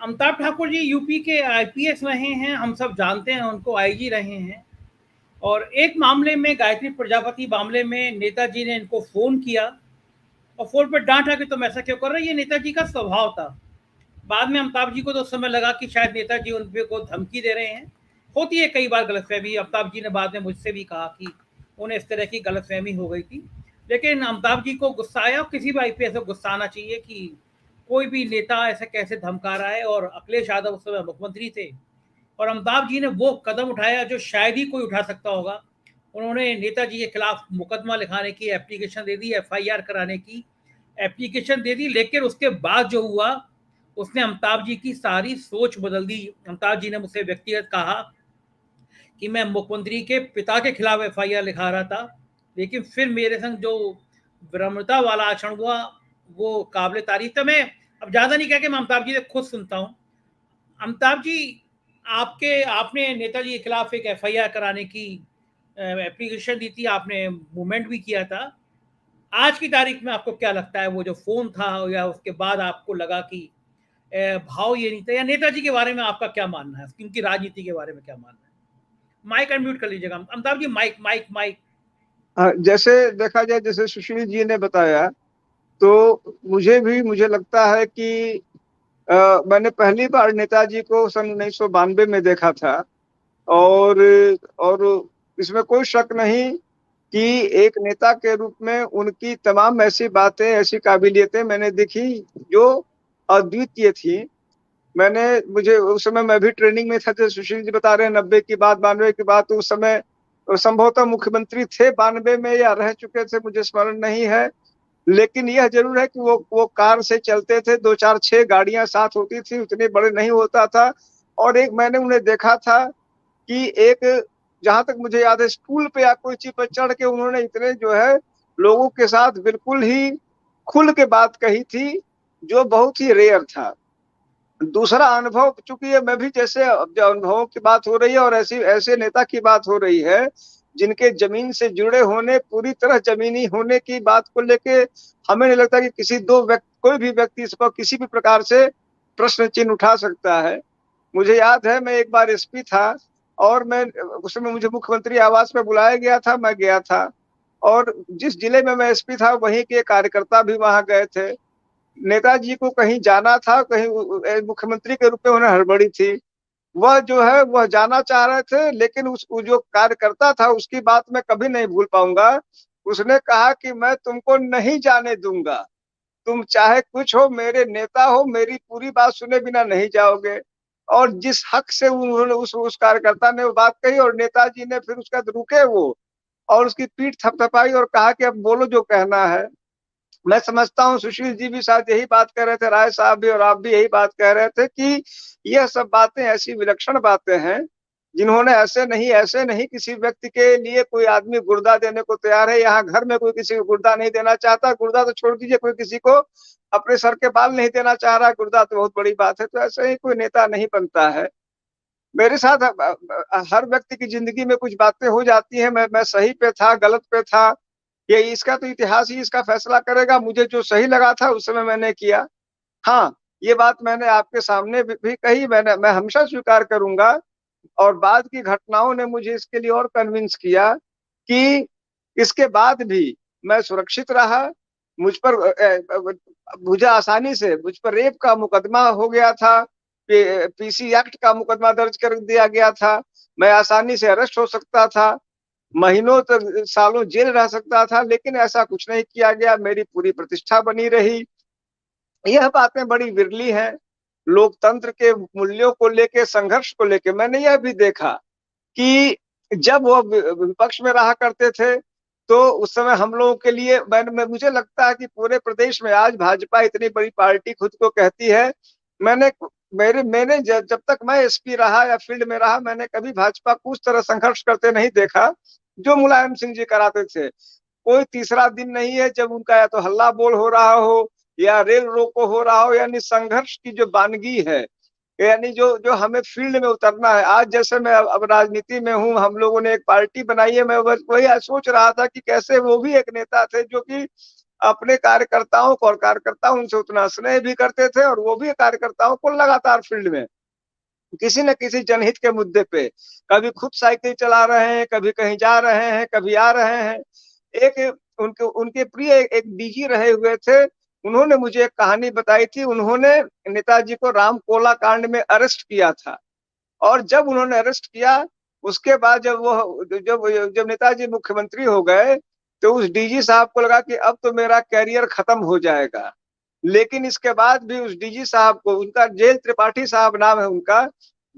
Amitabh Thakur ji UP के IPS रहे हैं, हम सब जानते हैं, उनको आईजी रहे हैं। और एक मामले में, गायत्री प्रजापति मामले में, नेताजी ने इनको फ़ोन किया और फ़ोन पे डाँटा कि तुम ऐसा क्यों कर रहे हो, ये नेताजी का स्वभाव था। बाद में अमिताभ जी को तो उस समय लगा कि शायद नेताजी उन पे को धमकी दे रहे हैं। होती है कई बार गलतफ़हमी, अमिताभ जी ने बाद में मुझसे भी कहा कि उन्हें इस तरह की गलतफ़हमी हो गई थी। लेकिन अमिताभ जी को गुस्सा आया, और किसी भी आईपीएस को गुस्सा आना चाहिए कि कोई भी नेता ऐसे कैसे धमका रहा है। और अखिलेश यादव उस समय मुख्यमंत्री थे, और अमिताभ जी ने वो कदम उठाया जो शायद ही कोई उठा सकता होगा। उन्होंने नेताजी के खिलाफ मुकदमा लिखाने की एप्लीकेशन दे दी, एफआईआर कराने की एप्लीकेशन दे दी। लेकिन उसके बाद जो हुआ, उसने अमिताभ जी की सारी सोच बदल दी। अमिताभ जी ने मुझसे व्यक्तिगत कहा कि मैं मुख्यमंत्री के पिता के खिलाफ एफआईआर लिखा रहा था, लेकिन फिर मेरे संग जो विनम्रता वाला आचरण हुआ वो काबिल तारीफ था। मैं अब ज़्यादा नहीं कह के मैं अमिताभ जी से खुद सुनता हूँ। अमिताभ जी, आपने नेताजी के खिलाफ एक एफआईआर कराने की एप्लीकेशन दी थी, आपने मूवमेंट भी किया था। आज की तारीख में आपको क्या लगता है, वो जो फ़ोन था या उसके बाद आपको लगा कि भाव ये नहीं था, या नेताजी के बारे में आपका क्या मानना है, उनकी राजनीति के बारे में क्या मानना है? माइक अनम्यूट कर लीजिएगा Amitabh ji, mic mic mic. जैसे देखा जाए, जैसे सुशील जी ने बताया, तो मुझे लगता है कि मैंने पहली बार नेताजी को सन 1992 में देखा था। और और इसमें कोई शक नहीं कि एक नेता के रूप में उनकी तमाम ऐसी बातें, ऐसी काबिलियतें मैंने देखी जो अद्वितीय थी। मुझे उस समय मैं भी ट्रेनिंग में था, जैसे सुशील जी बता रहे हैं, 90 की बात, 92 की बात। तो उस समय संभवतः मुख्यमंत्री थे 92 में या रह चुके थे, मुझे स्मरण नहीं है। लेकिन यह जरूर है कि वो कार से चलते थे, 2 4 6 गाड़ियां साथ होती थी, उतने बड़े नहीं होता था। और एक मैंने उन्हें देखा था कि एक, जहां तक मुझे याद है, स्टूल पे या कोई चीज पर चढ़ के उन्होंने इतने जो है लोगों के साथ बिल्कुल ही खुल के बात कही थी, जो बहुत ही रेयर था। दूसरा अनुभव, चूंकि ये मैं भी, जैसे अब जो अनुभवों की बात हो रही है और ऐसी ऐसे नेता की बात हो रही है जिनके जमीन से जुड़े होने, पूरी तरह जमीनी होने की बात को लेके हमें नहीं लगता कि कोई भी व्यक्ति इस पर किसी भी प्रकार से प्रश्न चिन्ह उठा सकता है। मुझे याद है, मैं एक बार एसपी था और मैं उस समय मुझे मुख्यमंत्री आवास में बुलाया गया था, मैं गया था। और जिस जिले में मैं एसपी था, वहीं के कार्यकर्ता भी वहां गए थे। नेताजी को कहीं जाना था, कहीं मुख्यमंत्री के रूप में उन्हें हड़बड़ी थी। वह जो है वह जाना चाह रहे थे, लेकिन उस जो कार्यकर्ता था उसकी बात मैं कभी नहीं भूल पाऊंगा। उसने कहा कि मैं तुमको नहीं जाने दूंगा, तुम चाहे कुछ हो, मेरे नेता हो, मेरी पूरी बात सुने बिना नहीं जाओगे। और जिस हक से उन्होंने उस कार्यकर्ता ने वो बात कही, और नेताजी ने फिर उसका रुके वो, और उसकी पीठ थपथपाई और कहा कि अब बोलो जो कहना है। मैं समझता हूँ सुशील जी भी शायद यही बात कह रहे थे, राय साहब भी, और आप भी यही बात कह रहे थे कि यह सब बातें ऐसी विलक्षण बातें हैं जिन्होंने ऐसे नहीं किसी व्यक्ति के लिए कोई आदमी गुर्दा देने को तैयार है। यहाँ घर में कोई किसी को गुर्दा नहीं देना चाहता। गुर्दा तो छोड़ दीजिए, कोई किसी को अपने सर के बाल नहीं देना चाह रहा, गुर्दा तो बहुत बड़ी बात है। तो ऐसे ही कोई नेता नहीं बनता है। मेरे साथ हर व्यक्ति की जिंदगी में कुछ बातें हो जाती हैं। मैं सही पे था, गलत पे था, ये इसका तो इतिहास ही इसका फैसला करेगा। मुझे जो सही लगा था उस समय मैंने किया। हाँ, ये बात मैंने आपके सामने भी कही, मैं हमेशा स्वीकार करूंगा। और बाद की घटनाओं ने मुझे इसके लिए और कन्विंस किया कि इसके बाद भी मैं सुरक्षित रहा। मुझ पर मुझे आसानी से मुझ पर रेप का मुकदमा हो गया था, पीसी एक्ट का मुकदमा दर्ज कर दिया गया था। मैं आसानी से अरेस्ट हो सकता था, महीनों तक, सालों जेल रह सकता था, लेकिन ऐसा कुछ नहीं किया गया। मेरी पूरी प्रतिष्ठा बनी रही। यह बातें बड़ी विरली हैं। लोकतंत्र के मूल्यों को लेके, संघर्ष को लेके मैंने यह भी देखा कि जब वो विपक्ष में रहा करते थे, तो उस समय हम लोगों के लिए, मुझे लगता है कि पूरे प्रदेश में आज भाजपा इतनी बड़ी पार्टी खुद को कहती है। मैंने मैंने जब तक मैं एसपी रहा या फील्ड में रहा, मैंने कभी भाजपा को उस तरह संघर्ष करते नहीं देखा जो मुलायम सिंह जी कराते थे। कोई तीसरा दिन नहीं है जब उनका या तो हल्ला बोल हो रहा हो, या रेल रोको हो रहा हो, यानी संघर्ष की जो बानगी है, यानी जो जो हमें फील्ड में उतरना है। आज जैसे मैं अब राजनीति में हूँ, हम लोगों ने एक पार्टी बनाई है। मैं वही सोच रहा था कि कैसे वो भी एक नेता थे जो कि अपने कार्यकर्ताओं को, और कार्यकर्ता उनसे उतना स्नेह भी करते थे, और वो भी कार्यकर्ताओं को लगातार फील्ड में किसी न किसी जनहित के मुद्दे पे, कभी खुद साइकिल चला रहे हैं, कभी कहीं जा रहे हैं, कभी आ रहे हैं। एक उनके उनके प्रिय एक डीजी रहे हुए थे, उन्होंने मुझे एक कहानी बताई थी। उन्होंने नेताजी को रामकोला कांड में अरेस्ट किया था, और जब उन्होंने अरेस्ट किया, उसके बाद जब नेताजी मुख्यमंत्री हो गए, तो उस डीजी साहब को लगा कि अब तो मेरा करियर खत्म हो जाएगा। लेकिन इसके बाद भी उस डीजी साहब को, उनका जेल त्रिपाठी साहब नाम है उनका,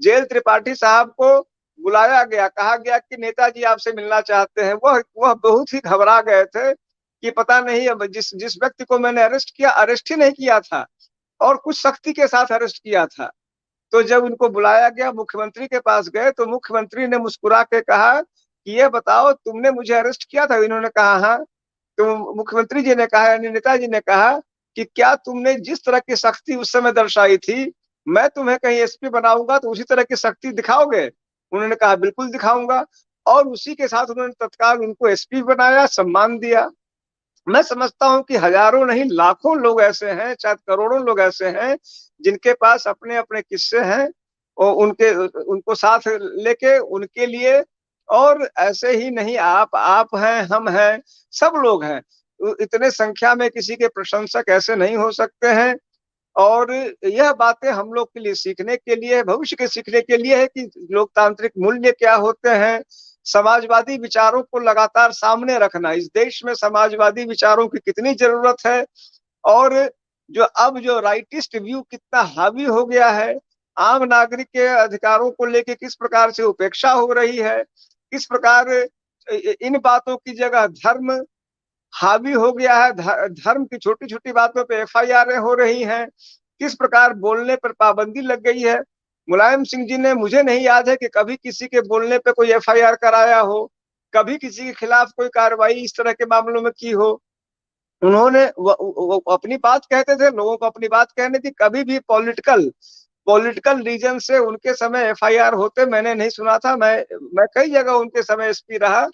जेल त्रिपाठी साहब को बुलाया गया, कहा गया कि नेताजी आपसे मिलना चाहते हैं। वह बहुत ही घबरा गए थे कि पता नहीं, अब जिस जिस व्यक्ति को मैंने अरेस्ट किया, अरेस्ट ही नहीं किया था, और कुछ सख्ती के साथ अरेस्ट किया था। तो जब उनको बुलाया गया, मुख्यमंत्री के पास गए, तो मुख्यमंत्री ने मुस्कुरा के कहा कि ये बताओ, तुमने मुझे अरेस्ट किया था? इन्होंने कहा हाँ। तो मुख्यमंत्री जी ने कहा, यानी नेताजी ने कहा कि क्या तुमने जिस तरह की सख्ती उस समय दर्शाई थी, मैं तुम्हें कहीं एसपी बनाऊंगा तो उसी तरह की सख्ती दिखाओगे? उन्होंने कहा बिल्कुल दिखाऊंगा, और उसी के साथ उन्होंने तत्काल उनको एसपी बनाया, सम्मान दिया। मैं समझता हूँ कि हजारों नहीं, लाखों लोग ऐसे हैं, शायद करोड़ों लोग ऐसे हैं, जिनके पास अपने अपने किस्से हैं, और उनको साथ लेके उनके लिए, और ऐसे ही नहीं, आप हैं, हम हैं, सब लोग हैं। इतने संख्या में किसी के प्रशंसक ऐसे नहीं हो सकते हैं। और यह बातें हम लोग के लिए सीखने के लिए, भविष्य के सीखने के लिए है कि लोकतांत्रिक मूल्य क्या होते हैं, समाजवादी विचारों को लगातार सामने रखना, इस देश में समाजवादी विचारों की कितनी जरूरत है, और जो राइटिस्ट व्यू कितना हावी हो गया है, आम नागरिक के अधिकारों को लेके किस प्रकार से उपेक्षा हो रही है, किस प्रकार इन बातों की जगह धर्म हावी हो गया है, धर्म की छोटी छोटी बातों पे एफआईआर हो रही हैं, किस प्रकार बोलने पर पाबंदी लग गई है। मुलायम सिंह जी ने, मुझे नहीं याद है कि कभी किसी के बोलने पे कोई एफआईआर कराया हो, कभी किसी के खिलाफ कोई कार्रवाई इस तरह के मामलों में की हो। उन्होंने वो अपनी बात कहते थे, लोगों को अपनी बात कहने थी। कभी भी पॉलिटिकल रीजन से उनके समय एफआईआर होते मैंने नहीं सुना था। मैं कई जगह उनके समय एसपी रहा,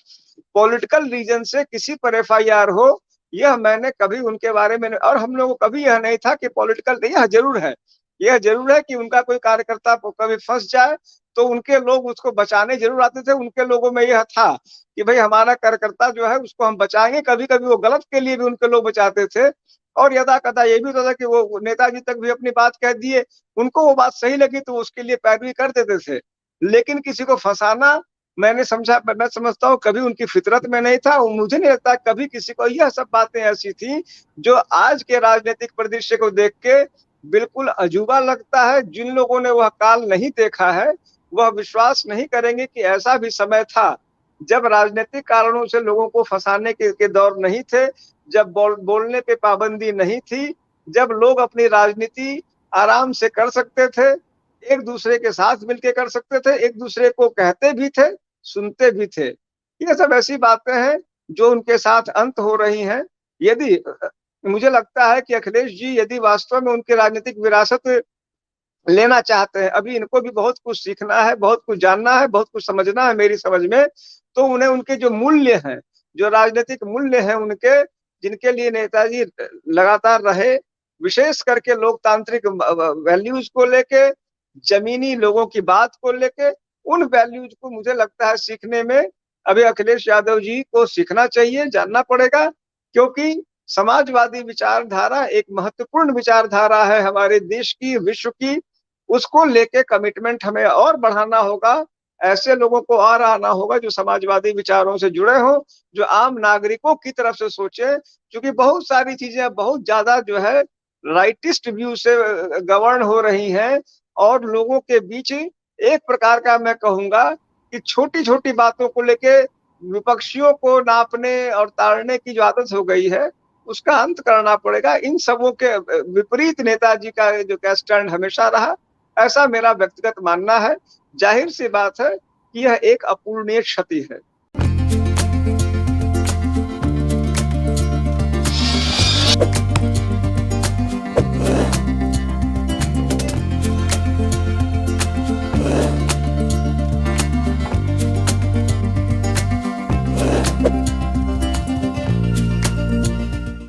पॉलिटिकल रीजन से किसी पर एफआईआर हो, यह मैंने कभी उनके बारे में, और हम लोगों को कभी यह नहीं था कि पॉलिटिकल, यह जरूर है कि उनका कोई कार्यकर्ता कभी फंस जाए तो उनके लोग उसको बचाने जरूर आते थे। उनके लोगों में यह था कि भाई हमारा कार्यकर्ता जो है उसको हम बचाएंगे। कभी कभी वो गलत के लिए भी उनके लोग बचाते थे, और यदा कदा ये भी होता था कि वो नेताजी तक भी अपनी बात कह दिए, उनको वो बात सही लगी तो उसके लिए पैरवी कर देते थे। लेकिन किसी को फंसाना, मैं समझता हूँ कभी उनकी फितरत में नहीं था। मुझे नहीं लगता कभी किसी को, यह सब बातें ऐसी थी जो आज के राजनीतिक परिदृश्य को देख के बिल्कुल अजूबा लगता है। जिन लोगों ने वह काल नहीं देखा है, वह विश्वास नहीं करेंगे कि ऐसा भी समय था जब राजनीतिक कारणों से लोगों को फंसाने के दौर नहीं थे, जब बोलने पे पाबंदी नहीं थी, जब लोग अपनी राजनीति आराम से कर सकते थे, एक दूसरे के साथ मिलकर कर सकते थे, एक दूसरे को कहते भी थे, सुनते भी थे। ये सब ऐसी बातें हैं जो उनके साथ अंत हो रही हैं। यदि मुझे लगता है कि अखिलेश जी यदि वास्तव में उनकी राजनीतिक विरासत लेना चाहते हैं, अभी इनको भी बहुत कुछ सीखना है, बहुत कुछ जानना है, बहुत कुछ समझना है मेरी समझ में, तो उन्हें उनके जो मूल्य हैं, जो राजनीतिक मूल्य हैं उनके, जिनके लिए नेताजी लगातार रहे, विशेष करके लोकतांत्रिक वैल्यूज को लेके, जमीनी लोगों की बात को लेके, उन वैल्यूज को मुझे लगता है सीखने में अभी अखिलेश यादव जी को सीखना चाहिए, जानना पड़ेगा। क्योंकि समाजवादी विचारधारा एक महत्वपूर्ण विचारधारा है हमारे देश की, विश्व की। उसको लेके कमिटमेंट हमें और बढ़ाना होगा, ऐसे लोगों को और आना होगा जो समाजवादी विचारों से जुड़े हों, जो आम नागरिकों की तरफ से सोचे। क्योंकि बहुत सारी चीजें बहुत ज्यादा जो है राइटिस्ट व्यू से गवर्न हो रही हैं, और लोगों के बीच एक प्रकार का, मैं कहूंगा कि छोटी छोटी बातों को लेके विपक्षियों को नापने और ताड़ने की जो आदत हो गई है, उसका अंत करना पड़ेगा। इन सबों के विपरीत नेताजी का जो स्टैंड हमेशा रहा, ऐसा मेरा व्यक्तिगत मानना है। जाहिर सी बात है कि यह एक अपूरणीय क्षति है।